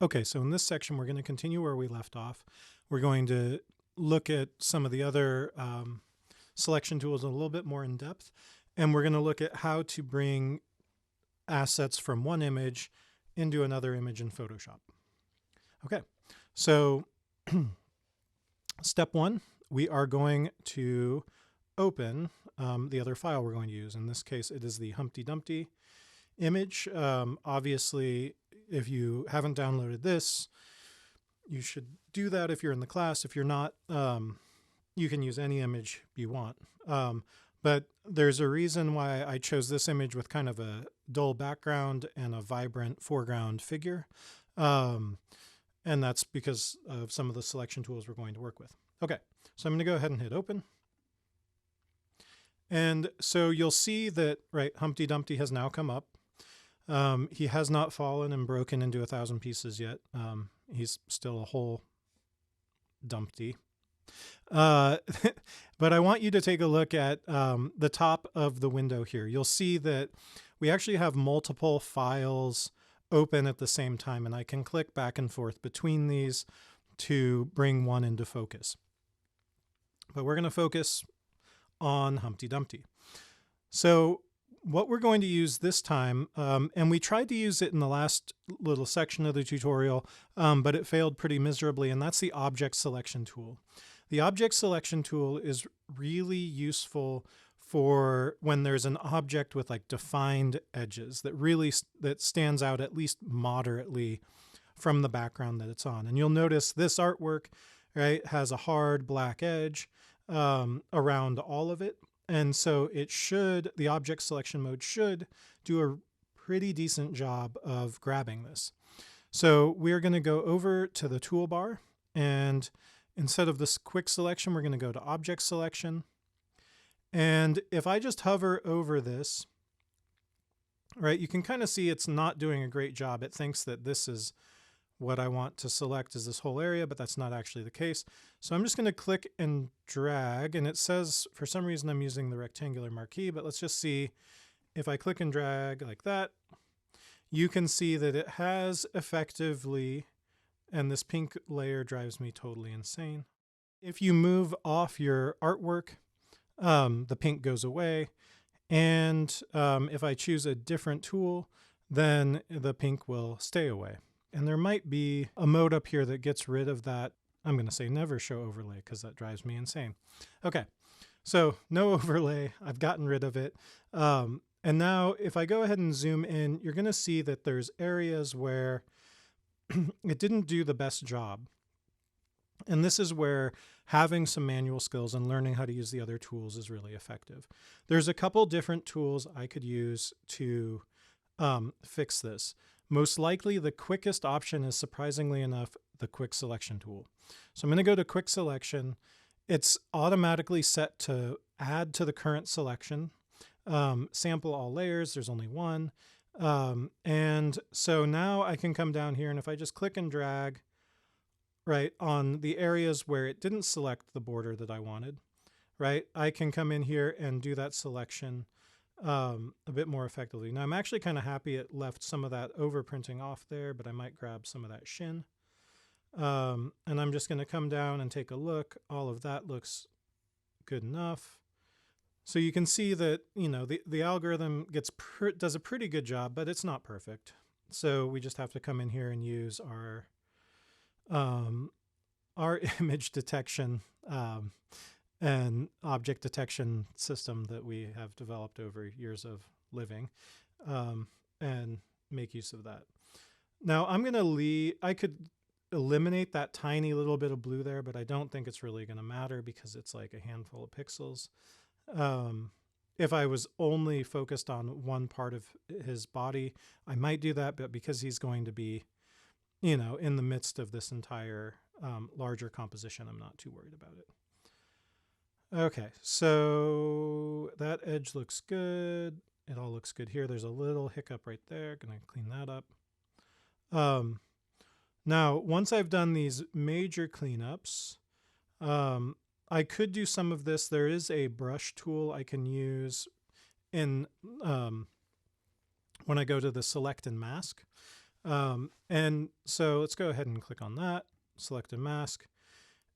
Okay, so in this section, we're going to continue where we left off. We're going to look at some of the other selection tools a little bit more in depth, and we're going to look at how to bring assets from one image into another image in Photoshop. Okay, so step one, we are going to open the other file we're going to use. In this case, it is the Humpty Dumpty image. Obviously, if you haven't downloaded this, you should do that if you're in the class. If you're not, you can use any image you want. But there's a reason why I chose this image with kind of a dull background and a vibrant foreground figure. And that's because of some of the selection tools we're going to work with. Okay, so I'm going to go ahead and hit open. And so you'll see that, right, Humpty Dumpty has now come up. He has not fallen and broken into 1,000 pieces yet. He's still a whole Dumpty. But I want you to take a look at the top of the window here. You'll see that we actually have multiple files open at the same time, and I can click back and forth between these to bring one into focus. But we're going to focus on Humpty Dumpty. So what we're going to use this time, and we tried to use it in the last little section of the tutorial, but it failed pretty miserably, and that's the object selection tool. The object selection tool is really useful for when there's an object with like defined edges that stands out at least moderately from the background that it's on. And you'll notice this artwork, right, has a hard black edge around all of it. And so the object selection mode should do a pretty decent job of grabbing this. So we're going to go over to the toolbar, and instead of this quick selection, we're going to go to object selection. And if I just hover over this, right, you can kind of see it's not doing a great job. It thinks that this is what I want to select is this whole area, but that's not actually the case. So I'm just going to click and drag, and it says for some reason I'm using the rectangular marquee, but let's just see if I click and drag like that, you can see that it has effectively, and this pink layer drives me totally insane. If you move off your artwork, the pink goes away. And if I choose a different tool, then the pink will stay away. And there might be a mode up here that gets rid of that. I'm going to say never show overlay because that drives me insane. Okay, so no overlay. I've gotten rid of it. And now if I go ahead and zoom in, you're going to see that there's areas where it didn't do the best job. And this is where having some manual skills and learning how to use the other tools is really effective. There's a couple different tools I could use to fix this. Most likely the quickest option is, surprisingly enough, the quick selection tool. So I'm going to go to quick selection. It's automatically set to add to the current selection. Sample all layers, there's only one. And so now I can come down here, and if I just click and drag right on the areas where it didn't select the border that I wanted, right, I can come in here and do that selection a bit more effectively. Now I'm actually kind of happy it left some of that overprinting off there, but I might grab some of that shin. And I'm just going to come down and take a look. All of that looks good enough. So you can see that, you know, the algorithm does a pretty good job, but it's not perfect. So we just have to come in here and use our image detection and object detection system that we have developed over years of living, and make use of that. Now I'm going to I could eliminate that tiny little bit of blue there, but I don't think it's really going to matter because it's like a handful of pixels. If I was only focused on one part of his body, I might do that, but because he's going to be, you know, in the midst of this entire larger composition, I'm not too worried about it. Okay, so that edge looks good. It all looks good here. There's a little hiccup right there. Gonna clean that up. Now, once I've done these major cleanups, I could do some of this. There is a brush tool I can use in when I go to the select and mask. And so let's go ahead and click on that, select a mask.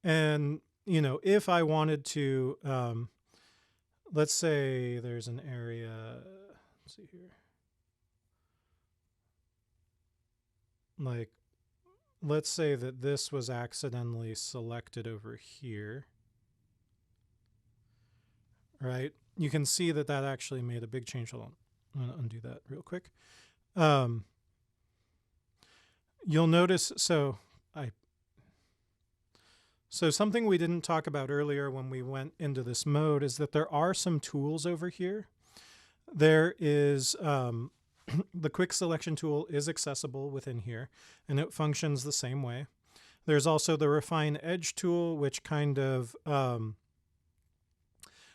And, you know, if I wanted to, let's say there's an area, let's see here. Like, let's say that this was accidentally selected over here, right? You can see that that actually made a big change. Hold on, I'm going to undo that real quick. You'll notice, so something we didn't talk about earlier when we went into this mode is that there are some tools over here. There is the quick selection tool is accessible within here, and it functions the same way. There's also the refine edge tool, which kind of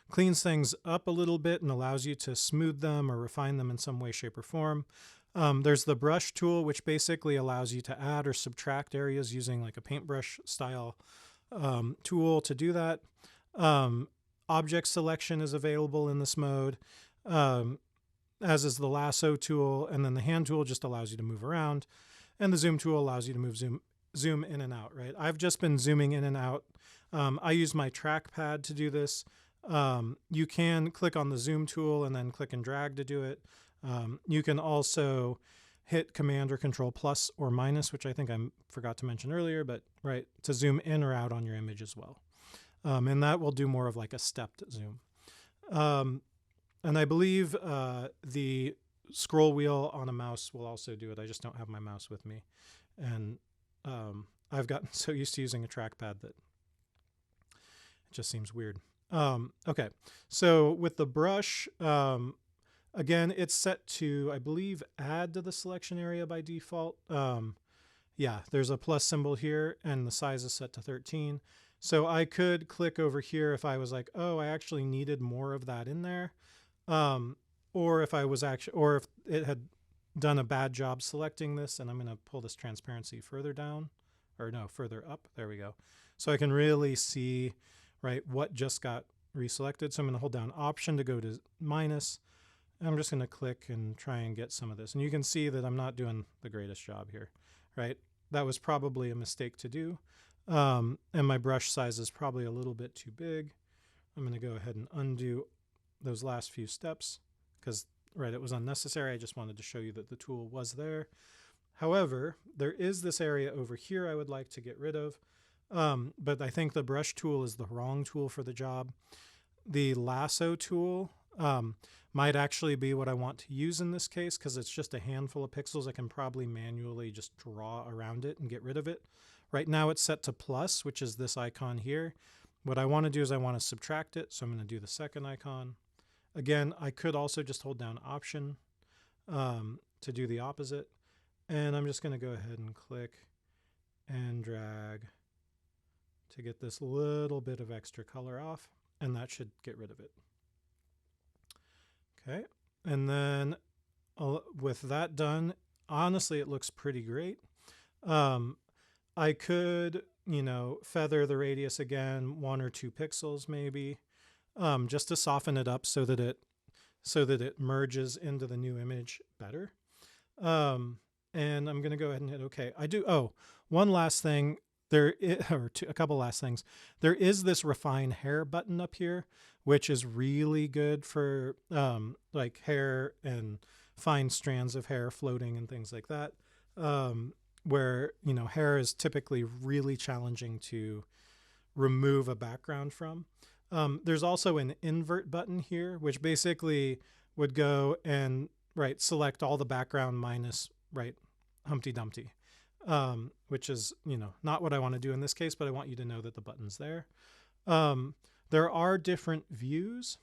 cleans things up a little bit and allows you to smooth them or refine them in some way, shape, or form. There's the brush tool, which basically allows you to add or subtract areas using like a paintbrush style tool to do that. Object selection is available in this mode, as is the lasso tool, and then the hand tool just allows you to move around, and the zoom tool allows you to move zoom in and out, right? I've just been zooming in and out. I use my trackpad to do this. You can click on the zoom tool and then click and drag to do it. You can also hit Command or Control plus or minus, which I think I forgot to mention earlier, but right, to zoom in or out on your image as well. And that will do more of like a stepped zoom. And I believe the scroll wheel on a mouse will also do it. I just don't have my mouse with me. And I've gotten so used to using a trackpad that it just seems weird. Okay, so with the brush, again, it's set to, I believe, add to the selection area by default. Yeah, there's a plus symbol here, and the size is set to 13. So I could click over here if I was like, oh, I actually needed more of that in there. Or if I was actually, or if it had done a bad job selecting this, and I'm going to pull this transparency further down, or no, further up. There we go. So I can really see, right, what just got reselected. So I'm going to hold down Option to go to minus. And I'm just going to click and try and get some of this. And you can see that I'm not doing the greatest job here, right? That was probably a mistake to do. And my brush size is probably a little bit too big. I'm going to go ahead and undo those last few steps because, right, it was unnecessary. I just wanted to show you that the tool was there. However, there is this area over here I would like to get rid of. But I think the brush tool is the wrong tool for the job. The lasso tool might actually be what I want to use in this case because it's just a handful of pixels. I can probably manually just draw around it and get rid of it. Right now it's set to plus, which is this icon here. What I want to do is I want to subtract it, so I'm going to do the second icon. Again, I could also just hold down Option to do the opposite. And I'm just going to go ahead and click and drag to get this little bit of extra color off, and that should get rid of it. Okay, and then with that done, honestly, it looks pretty great. I could, you know, feather the radius again, 1 or 2 pixels maybe, just to soften it up so that it merges into the new image better. And I'm going to go ahead and hit OK. One last thing. A couple last things. There is this refine hair button up here, which is really good for like hair and fine strands of hair floating and things like that, where, you know, hair is typically really challenging to remove a background from. There's also an invert button here, which basically would go and select all the background minus Humpty Dumpty. Which is, you know, not what I want to do in this case, but I want you to know that the button's there. There are different views.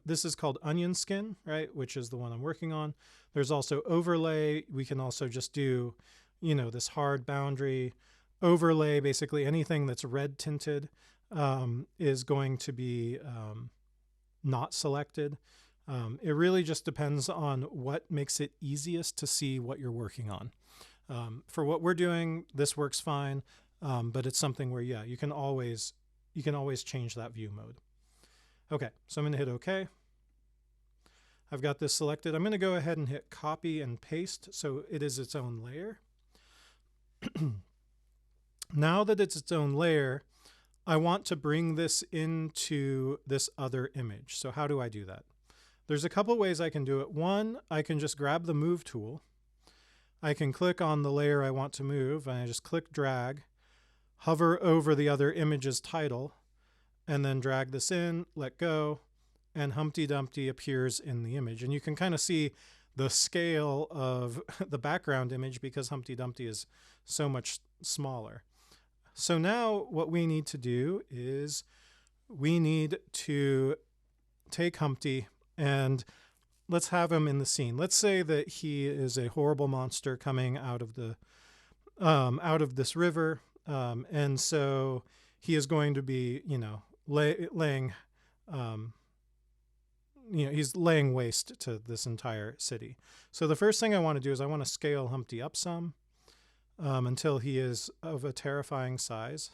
This is called onion skin, right, which is the one I'm working on. There's also overlay. We can also just do, you know, this hard boundary overlay. Basically anything that's red tinted is going to be not selected. It really just depends on what makes it easiest to see what you're working on. For what we're doing, this works fine, but it's something where, yeah, you can always change that view mode. Okay, so I'm going to hit OK. I've got this selected. I'm going to go ahead and hit copy and paste so it is its own layer. Now that it's its own layer, I want to bring this into this other image. So how do I do that? There's a couple ways I can do it. One, I can just grab the move tool. I can click on the layer I want to move, and I just click drag, hover over the other image's title, and then drag this in, let go, and Humpty Dumpty appears in the image. And you can kind of see the scale of the background image because Humpty Dumpty is so much smaller. So now what we need to do is we need to take Humpty and let's have him in the scene. Let's say that he is a horrible monster coming out of this river, and so he is going to be, laying, he's laying waste to this entire city. So the first thing I want to do is I want to scale Humpty up some until he is of a terrifying size,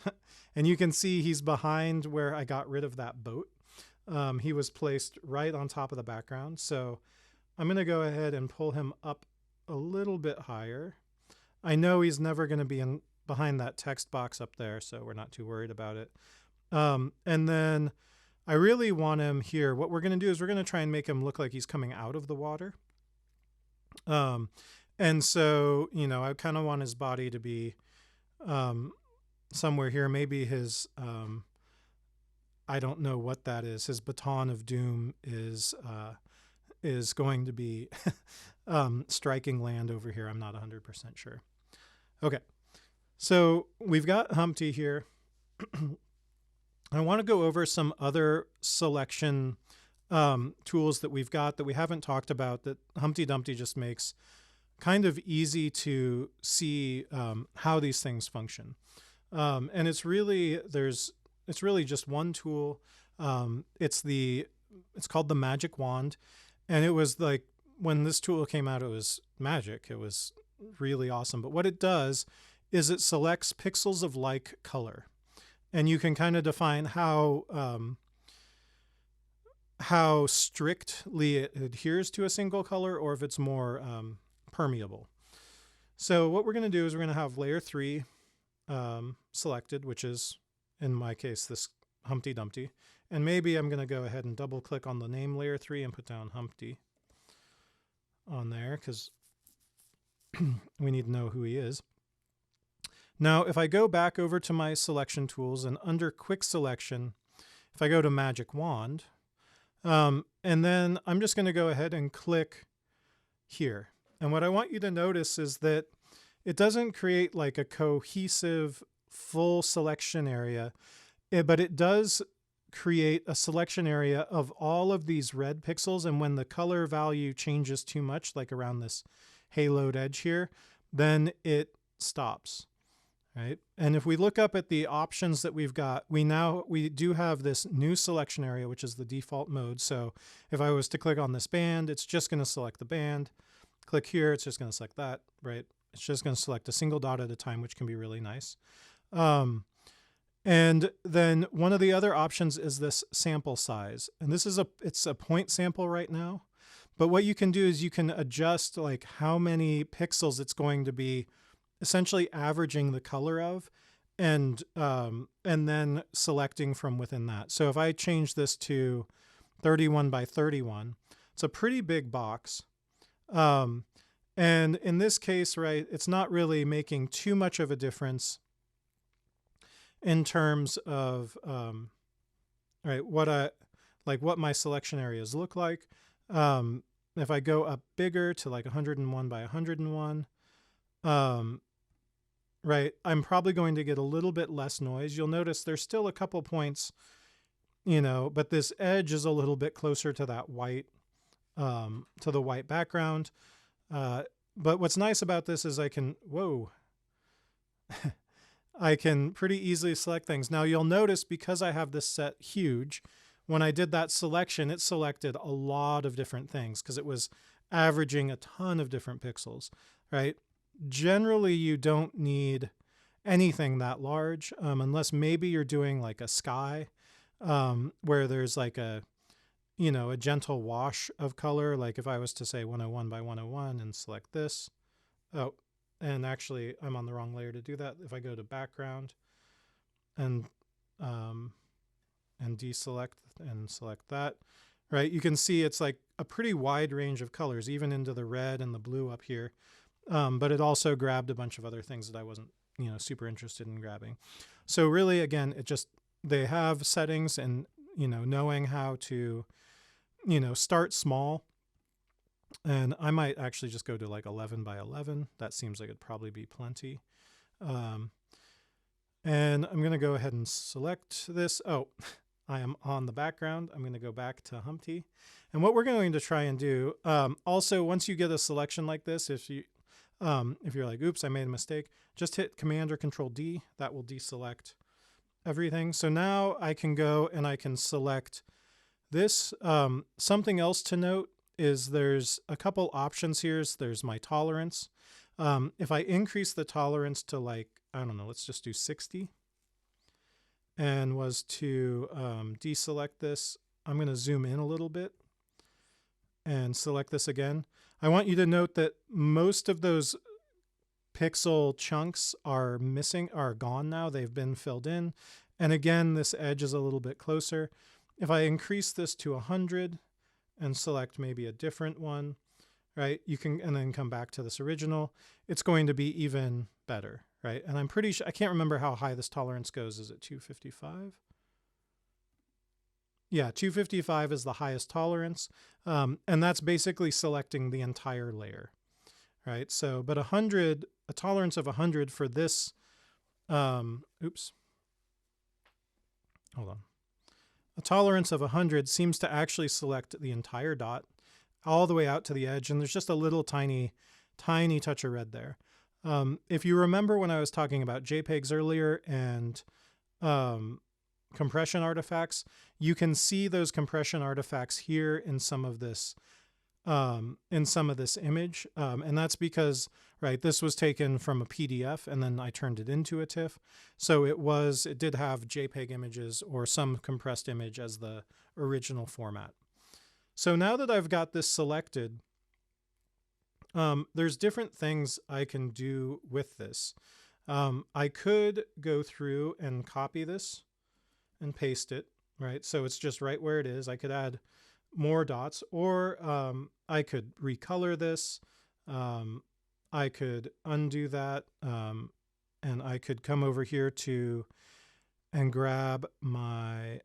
and you can see he's behind where I got rid of that boat. He was placed right on top of the background. So I'm going to go ahead and pull him up a little bit higher. I know he's never going to be behind that text box up there, so we're not too worried about it. And then I really want him here. What we're going to do is we're going to try and make him look like he's coming out of the water. And so, I kind of want his body to be somewhere here. Maybe his... I don't know what that is. His baton of doom is going to be striking land over here. I'm not 100% sure. Okay, so we've got Humpty here. I want to go over some other selection tools that we've got that we haven't talked about that Humpty Dumpty just makes kind of easy to see how these things function. And it's really just one tool. It's called the magic wand. And it was like, when this tool came out, it was magic. It was really awesome. But what it does is it selects pixels of like color. And you can kind of define how strictly it adheres to a single color or if it's more permeable. So what we're going to do is we're going to have layer 3 selected, which is, in my case, this Humpty Dumpty. And maybe I'm going to go ahead and double click on the name layer 3 and put down Humpty on there because we need to know who he is. Now, if I go back over to my selection tools and under quick selection, if I go to magic wand, and then I'm just going to go ahead and click here. And what I want you to notice is that it doesn't create like a cohesive full selection area, but it does create a selection area of all of these red pixels. And when the color value changes too much, like around this haloed edge here, then it stops, right? And if we look up at the options that we've got, we do have this new selection area, which is the default mode. So if I was to click on this band, it's just going to select the band. Click here, it's just going to select that, right? It's just going to select a single dot at a time, which can be really nice. And then one of the other options is this sample size. And this is it's a point sample right now. But what you can do is you can adjust like how many pixels it's going to be essentially averaging the color of and then selecting from within that. So if I change this to 31 by 31, it's a pretty big box. And in this case, right, it's not really making too much of a difference in terms of right, what my selection areas look like. If I go up bigger to like 101 by 101, right, I'm probably going to get a little bit less noise. You'll notice there's still a couple points, but this edge is a little bit closer to that white, to the white background. But what's nice about this is I can pretty easily select things. Now you'll notice because I have this set huge, when I did that selection, it selected a lot of different things because it was averaging a ton of different pixels, right? Generally, you don't need anything that large unless maybe you're doing like a sky where there's like you know, a gentle wash of color. Like if I was to say 101 by 101 and select this. Oh, and actually I'm on the wrong layer to do that. If I go to background and deselect and select that, right? You can see it's like a pretty wide range of colors, even into the red and the blue up here. But it also grabbed a bunch of other things that I wasn't, you know, super interested in grabbing. So really, again, it just, they have settings, and, you know, knowing how to, you know, start small. And I might actually just go to like 11 by 11. That seems like it'd probably be plenty. And I'm going to go ahead and select this. Oh, I am on the background. I'm going to go back to Humpty. And what we're going to try and do, also, once you get a selection like this, if you're like, oops, I made a mistake, just hit Command or Control D. That will deselect everything. So now I can go and I can select this. Something else to note is there's a couple options here. There's my tolerance. If I increase the tolerance to, like, I don't know, let's just do 60, and was to deselect this, I'm going to zoom in a little bit and select this again. I want you to note that most of those pixel chunks are missing, are gone now. They've been filled in. And again, this edge is a little bit closer. If I increase this to 100 and select maybe a different one, right, you can, and then come back to this original, it's going to be even better, right? And I'm pretty sure, I can't remember how high this tolerance goes. Is it 255? Yeah, 255 is the highest tolerance. And that's basically selecting the entire layer, right? So, but 100, a tolerance of 100 for this, oops, hold on. A tolerance of 100 seems to actually select the entire dot all the way out to the edge, and there's just a little tiny touch of red there. If you remember when I was talking about JPEGs earlier and compression artifacts, you can see those compression artifacts here in some of this image, and that's because, right, this was taken from a PDF and then I turned it into a TIFF. So it did have JPEG images or some compressed image as the original format. So now that I've got this selected, there's different things I can do with this. I could go through and copy this and paste it, right? So it's just right where it is. I could add more dots, or I could recolor this. I could undo that, and I could come over here and grab my,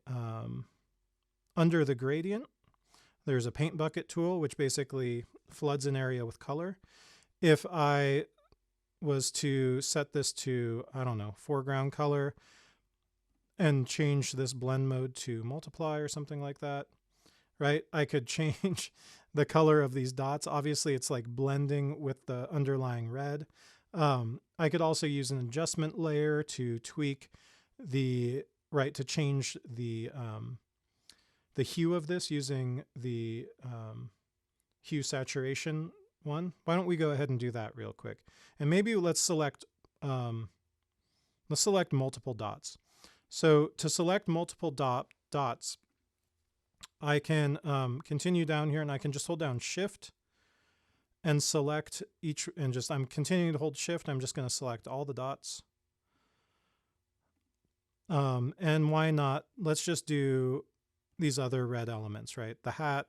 under the gradient, there's a paint bucket tool, which basically floods an area with color. If I was to set this to, I don't know, foreground color, and change this blend mode to multiply or something like that, right? I could change the color of these dots. Obviously, it's like blending with the underlying red. I could also use an adjustment layer to tweak the, right, to change the hue of this using the hue saturation one. Why don't we go ahead and do that real quick? And maybe let's select multiple dots. So to select multiple dots, I can continue down here and I can just hold down Shift and select each, and just, I'm continuing to hold Shift. I'm just going to select all the dots. And why not? Let's just do these other red elements, right? The hat,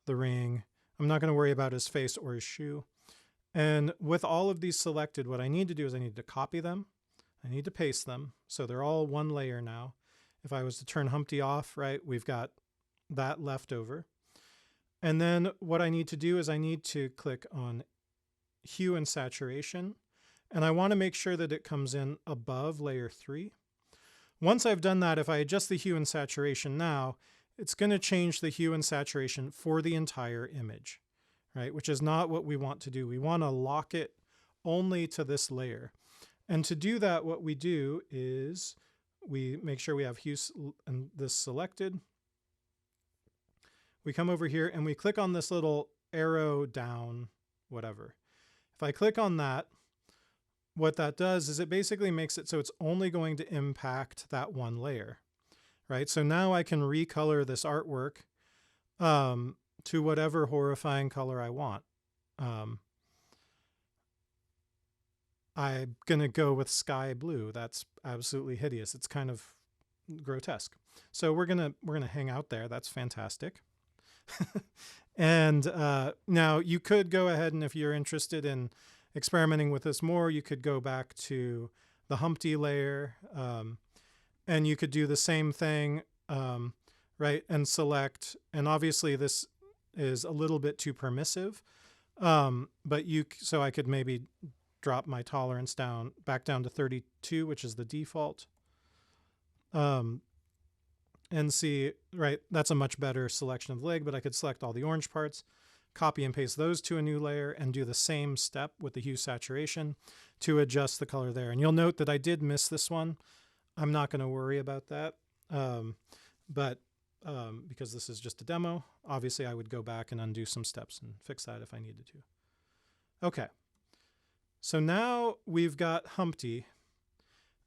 the ring. I'm not going to worry about his face or his shoe. And with all of these selected, what I need to do is I need to copy them. I need to paste them. So they're all one layer now. If I was to turn Humpty off, right, we've got that left over. And then what I need to do is I need to click on hue and saturation. And I want to make sure that it comes in above layer 3. Once I've done that, if I adjust the hue and saturation now, it's going to change the hue and saturation for the entire image, right? Which is not what we want to do. We want to lock it only to this layer. And to do that, what we do is we make sure we have hue and this selected. We come over here and we click on this little arrow down, whatever. If I click on that, what that does is it basically makes it so it's only going to impact that one layer, right? So now I can recolor this artwork to whatever horrifying color I want. I'm going to go with sky blue. That's absolutely hideous. It's kind of grotesque. So we're going to hang out there. That's fantastic. And now you could go ahead, and if you're interested in experimenting with this more, you could go back to the Humpty layer, and you could do the same thing, right? And select, and obviously this is a little bit too permissive, but so I could maybe drop my tolerance back down to 32, which is the default. And see, right, that's a much better selection of the leg, but I could select all the orange parts, copy and paste those to a new layer, and do the same step with the hue saturation to adjust the color there. And you'll note that I did miss this one. I'm not going to worry about that, because this is just a demo. Obviously, I would go back and undo some steps and fix that if I needed to. Okay, so now we've got Humpty.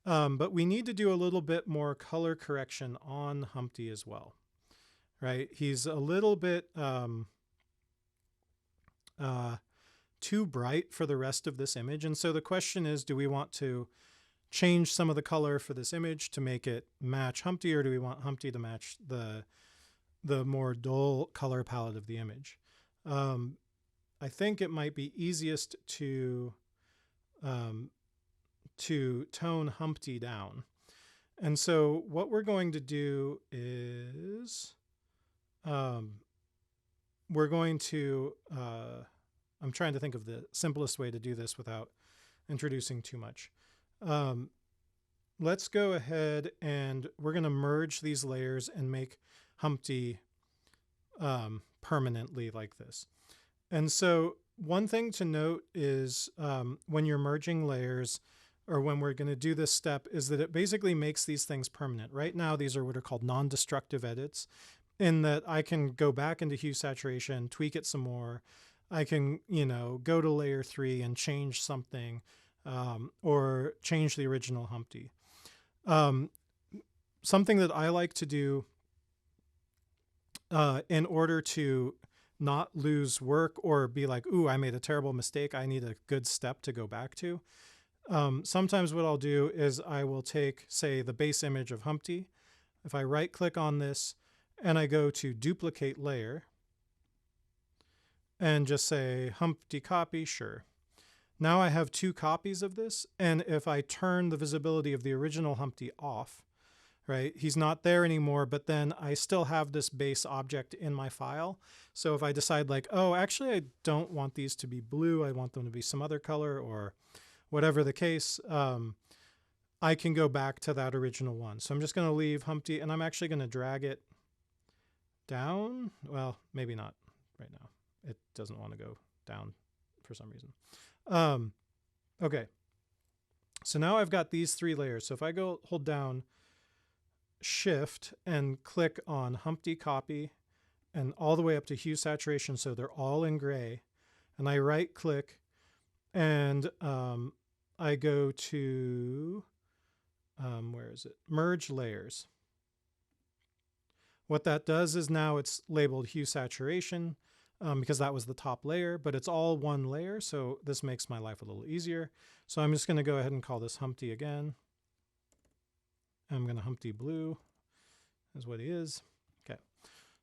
But we need to do a little bit more color correction on Humpty as well, right? He's a little bit too bright for the rest of this image. And so the question is, do we want to change some of the color for this image to make it match Humpty, or do we want Humpty to match the more dull color palette of the image? I think it might be easiest to tone Humpty down. And so what we're going to do is we're going to, I'm trying to think of the simplest way to do this without introducing too much. Let's go ahead and we're going to merge these layers and make Humpty permanently like this. And so one thing to note is when you're merging layers, or when we're going to do this step, is that it basically makes these things permanent. Right now, these are what are called non-destructive edits, in that I can go back into hue saturation, tweak it some more. I can, go to layer 3 and change something, or change the original Humpty. Something that I like to do in order to not lose work or be like, ooh, I made a terrible mistake, I need a good step to go back to. Sometimes what I'll do is I will take, say, the base image of Humpty. If I right click on this and I go to duplicate layer and just say Humpty copy, sure. Now I have two copies of this. And if I turn the visibility of the original Humpty off, right, he's not there anymore, but then I still have this base object in my file. So if I decide like, oh, actually, I don't want these to be blue, I want them to be some other color, or whatever the case, I can go back to that original one. So I'm just going to leave Humpty, and I'm actually going to drag it down. Well, maybe not right now. It doesn't want to go down for some reason. Okay. So now I've got these three layers. So if I go hold down Shift and click on Humpty copy and all the way up to hue saturation, so they're all in gray, and I right click and I go to, where is it? Merge layers. What that does is now it's labeled hue saturation because that was the top layer, but it's all one layer. So this makes my life a little easier. So I'm just going to go ahead and call this Humpty again. I'm going to Humpty blue is what he is. Okay.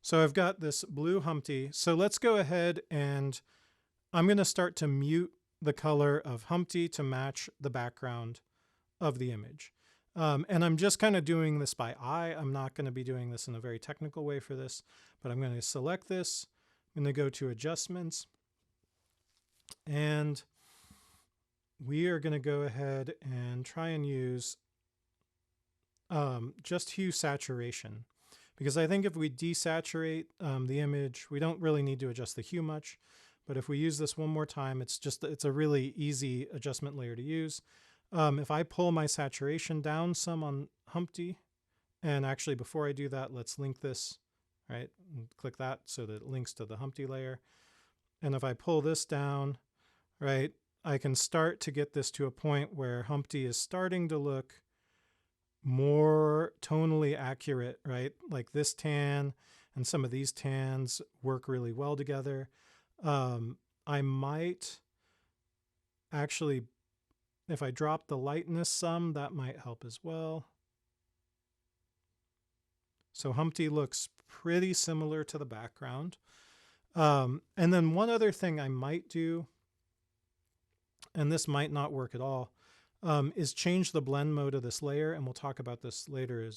So I've got this blue Humpty. So let's go ahead and I'm going to start to mute the color of Humpty to match the background of the image. And I'm just kind of doing this by eye. I'm not going to be doing this in a very technical way for this, but I'm going to select this. I'm going to go to adjustments, and we are going to go ahead and try and use just hue saturation, because I think if we desaturate the image, we don't really need to adjust the hue much. But if we use this one more time, it's a really easy adjustment layer to use. If I pull my saturation down some on Humpty, and actually before I do that, let's link this, right? And click that so that it links to the Humpty layer. And if I pull this down, right, I can start to get this to a point where Humpty is starting to look more tonally accurate, right? Like this tan and some of these tans work really well together. I might actually, if I drop the lightness some, that might help as well. So Humpty looks pretty similar to the background. And then one other thing I might do, and this might not work at all, is change the blend mode of this layer. And we'll talk about this later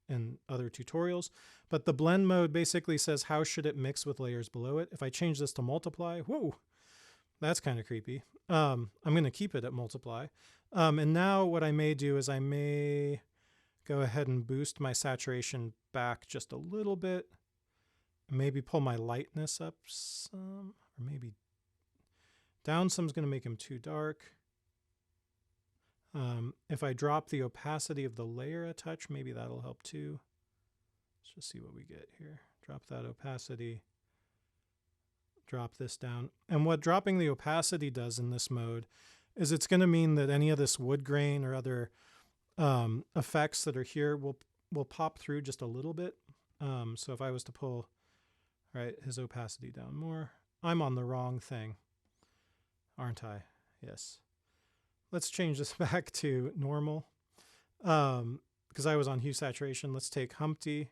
in other tutorials. But the blend mode basically says how should it mix with layers below it. If I change this to multiply, whoa, that's kind of creepy. I'm going to keep it at multiply. And now what I may do is I may go ahead and boost my saturation back just a little bit. Maybe pull my lightness up some, or maybe down some is going to make him too dark. If I drop the opacity of the layer a touch, maybe that'll help too. Let's just see what we get here. Drop that opacity. Drop this down. And what dropping the opacity does in this mode is it's going to mean that any of this wood grain or other effects that are here will pop through just a little bit. So if I was to pull his opacity down more, I'm on the wrong thing, aren't I? Yes. Let's change this back to normal because I was on hue saturation. Let's take Humpty,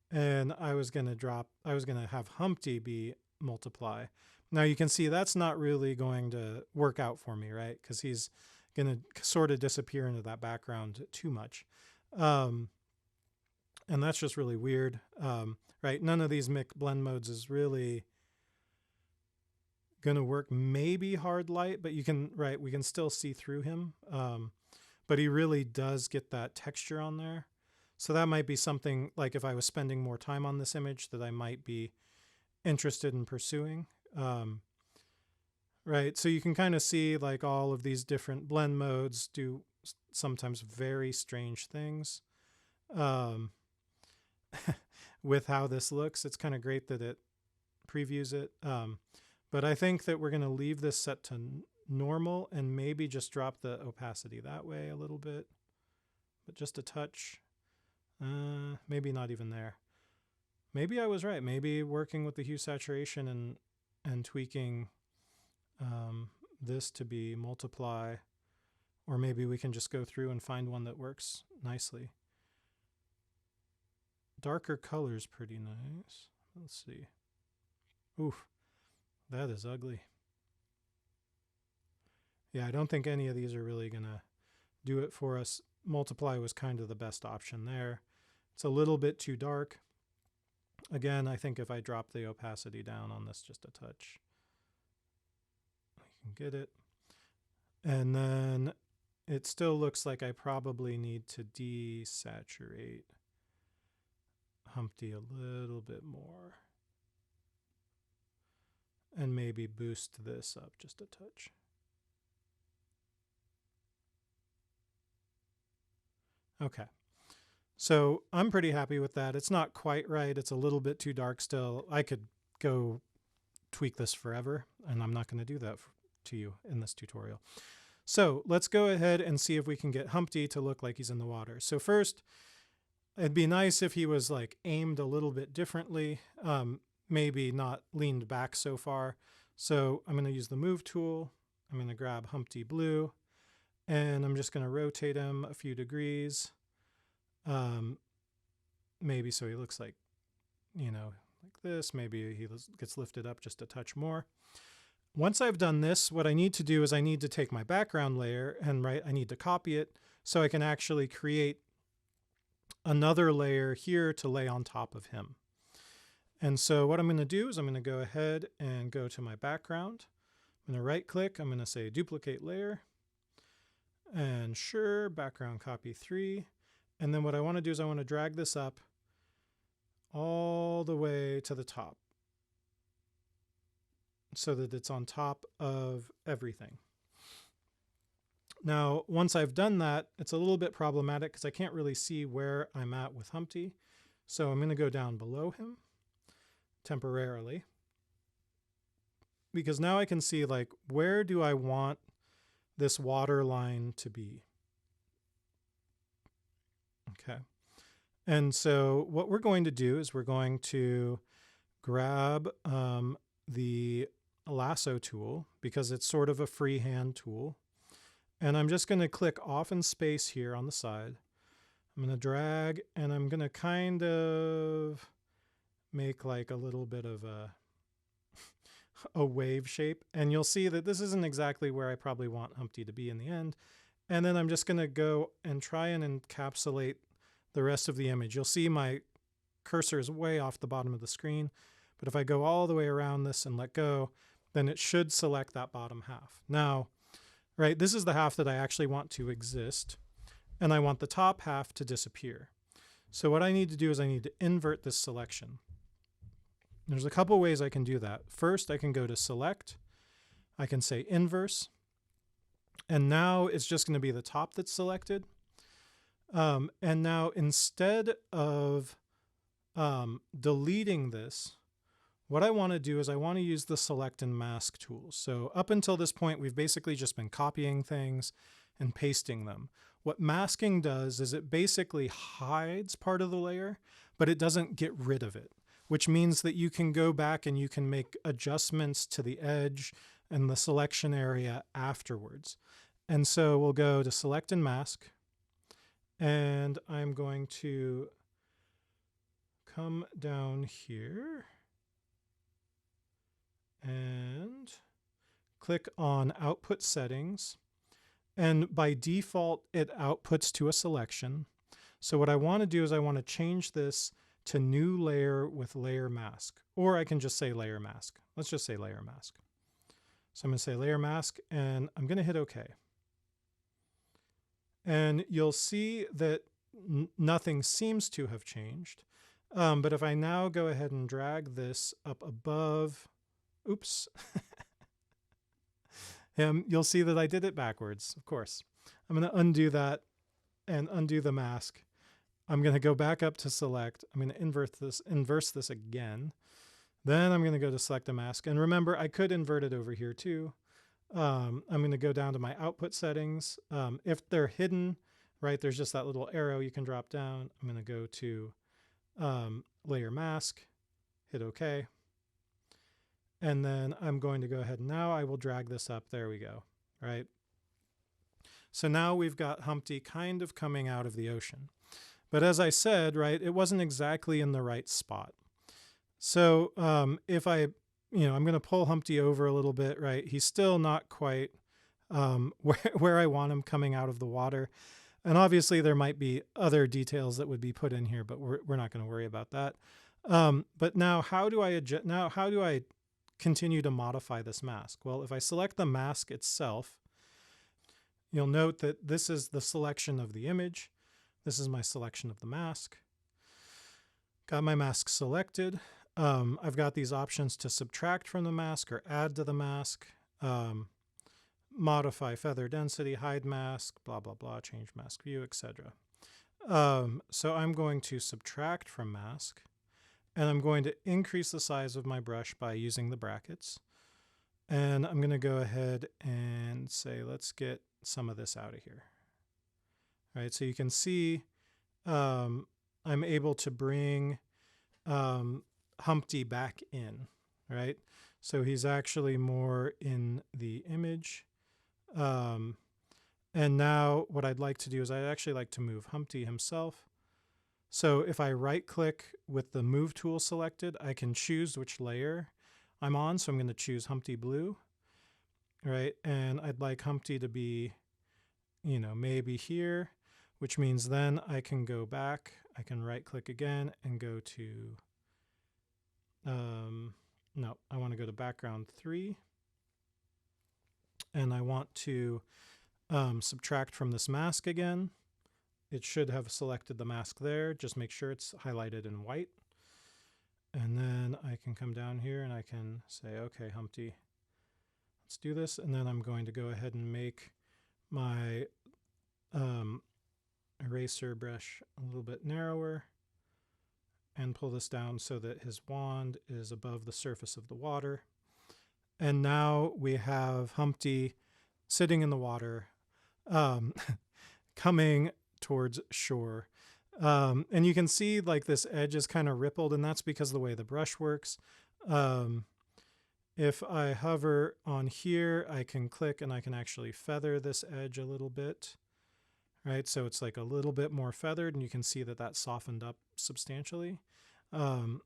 and I was going to have Humpty be multiply. Now you can see that's not really going to work out for me, right? Because he's going to sort of disappear into that background too much. And that's just really weird, right? None of these blend modes is really going to work. Maybe hard light, but you can, we can still see through him. But he really does get that texture on there. So that might be something like if I was spending more time on this image that I might be interested in pursuing. Right. So you can kind of see like all of these different blend modes do sometimes very strange things. With how this looks, it's kind of great that it previews it. But I think that we're going to leave this set to normal and maybe just drop the opacity that way a little bit, but just a touch. Maybe not even there. Maybe I was right. Maybe working with the hue saturation and tweaking this to be multiply, or maybe we can just go through and find one that works nicely. Darker color's pretty nice. Let's see. Oof, that is ugly. Yeah, I don't think any of these are really gonna do it for us. Multiply was kind of the best option there. It's a little bit too dark. Again, I think if I drop the opacity down on this just a touch, we can get it. And then it still looks like I probably need to desaturate Humpty a little bit more. And maybe boost this up just a touch. Okay. So I'm pretty happy with that. It's not quite right. It's a little bit too dark still. I could go tweak this forever, and I'm not going to do that to you in this tutorial. So let's go ahead and see if we can get Humpty to look like he's in the water. So first, it'd be nice if he was like aimed a little bit differently, maybe not leaned back so far. So I'm going to use the move tool. I'm going to grab Humpty Blue, and I'm just going to rotate him a few degrees. Maybe so he looks like, like this. Maybe he gets lifted up just a touch more. Once I've done this, what I need to do is I need to take my background layer and I need to copy it so I can actually create another layer here to lay on top of him. And so what I'm going to do is I'm going to go ahead and go to my background. I'm going to right click. I'm going to say duplicate layer, and sure, background copy 3. And then what I want to do is I want to drag this up all the way to the top so that it's on top of everything. Now, once I've done that, it's a little bit problematic because I can't really see where I'm at with Humpty. So I'm going to go down below him temporarily, because now I can see like, where do I want this water line to be? Okay. And so what we're going to do is we're going to grab the lasso tool, because it's sort of a freehand tool. And I'm just going to click off in space here on the side. I'm going to drag, and I'm going to kind of make like a little bit of a wave shape. And you'll see that this isn't exactly where I probably want Humpty to be in the end. And then I'm just going to go and try and encapsulate the rest of the image. You'll see my cursor is way off the bottom of the screen, but if I go all the way around this and let go, then it should select that bottom half. Now, right, this is the half that I actually want to exist, and I want the top half to disappear. So what I need to do is I need to invert this selection. There's a couple ways I can do that. First, I can go to select, I can say inverse, and now it's just going to be the top that's selected. And now instead of deleting this, what I want to do is I want to use the select and mask tools. So up until this point, we've basically just been copying things and pasting them. What masking does is it basically hides part of the layer, but it doesn't get rid of it, which means that you can go back and you can make adjustments to the edge and the selection area afterwards. And so we'll go to select and mask, and I'm going to come down here and click on output settings. And by default, it outputs to a selection. So what I want to do is I want to change this to new layer with layer mask, or I can just say layer mask. Let's just say layer mask. So I'm going to say layer mask, and I'm going to hit OK. And you'll see that nothing seems to have changed. But if I now go ahead and drag this up above, oops, you'll see that I did it backwards, of course. I'm going to undo that and undo the mask. I'm going to go back up to select. I'm going to inverse this again. Then I'm going to go to select the mask. And remember, I could invert it over here too. I'm going to go down to my output settings. If they're hidden, right, there's just that little arrow you can drop down. I'm going to go to layer mask, hit OK. And then I'm going to go ahead and now I will drag this up. There we go, right? So now we've got Humpty kind of coming out of the ocean. But as I said, right, it wasn't exactly in the right spot. So if I'm going to pull Humpty over a little bit, right? He's still not quite where I want him coming out of the water. And obviously there might be other details that would be put in here, but we're not going to worry about that. But now how do I continue to modify this mask? Well, if I select the mask itself, you'll note that this is the selection of the image. This is my selection of the mask. Got my mask selected. I've got these options to subtract from the mask or add to the mask, modify feather density, hide mask, blah, blah, blah, change mask view, etc. So I'm going to subtract from mask, and I'm going to increase the size of my brush by using the brackets. And I'm going to go ahead and say, let's get some of this out of here. All right, so you can see I'm able to bring Humpty back in, right? So he's actually more in the image. And now what I'd like to do is I'd actually like to move Humpty himself. So if I right click with the move tool selected, I can choose which layer I'm on. So I'm going to choose Humpty Blue, right? And I'd like Humpty to be, maybe here, which means then I can go back. I can right click again and go to, no, I want to go to background 3. And I want to subtract from this mask again. It should have selected the mask there. Just make sure it's highlighted in white. And then I can come down here and I can say, okay, Humpty, let's do this. And then I'm going to go ahead and make my eraser brush a little bit narrower and pull this down so that his wand is above the surface of the water. And now we have Humpty sitting in the water, coming towards shore. And you can see like this edge is kind of rippled, and that's because of the way the brush works. If I hover on here, I can click and I can actually feather this edge a little bit, right? So it's like a little bit more feathered, and you can see that that's softened up substantially. And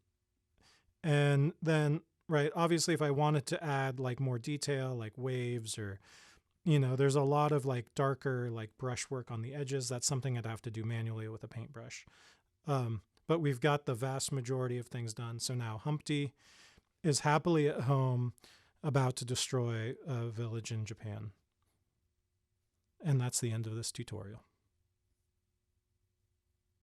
then, right, obviously if I wanted to add like more detail, like waves or, there's a lot of like darker like brushwork on the edges. That's something I'd have to do manually with a paintbrush. But we've got the vast majority of things done. So now Humpty is happily at home about to destroy a village in Japan. And that's the end of this tutorial.